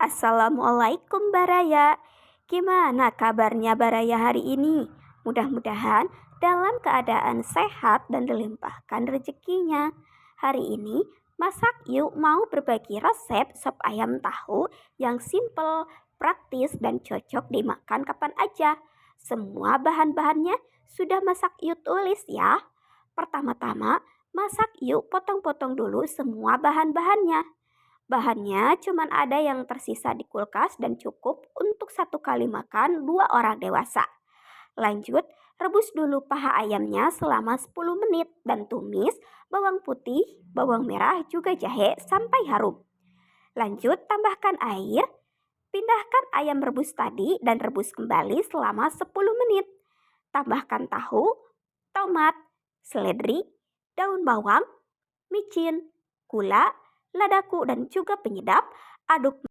Assalamualaikum Baraya. Gimana kabarnya Baraya hari ini? Mudah-mudahan dalam keadaan sehat dan dilimpahkan rezekinya. Hari ini Masak Yuk mau berbagi resep sop ayam tahu yang simple, praktis dan cocok dimakan kapan aja. Semua bahan-bahannya sudah Masak Yuk tulis ya. Pertama-tama, Masak Yuk potong-potong dulu semua bahan-bahannya. Bahannya cuman ada yang tersisa di kulkas dan cukup untuk 1 kali makan 2 orang dewasa. Lanjut, rebus dulu paha ayamnya selama 10 menit dan tumis bawang putih, bawang merah, juga jahe sampai harum. Lanjut, tambahkan air, pindahkan ayam rebus tadi dan rebus kembali selama 10 menit. Tambahkan tahu, tomat, seledri, daun bawang, micin, gula, ladaku dan juga penyedap. Aduk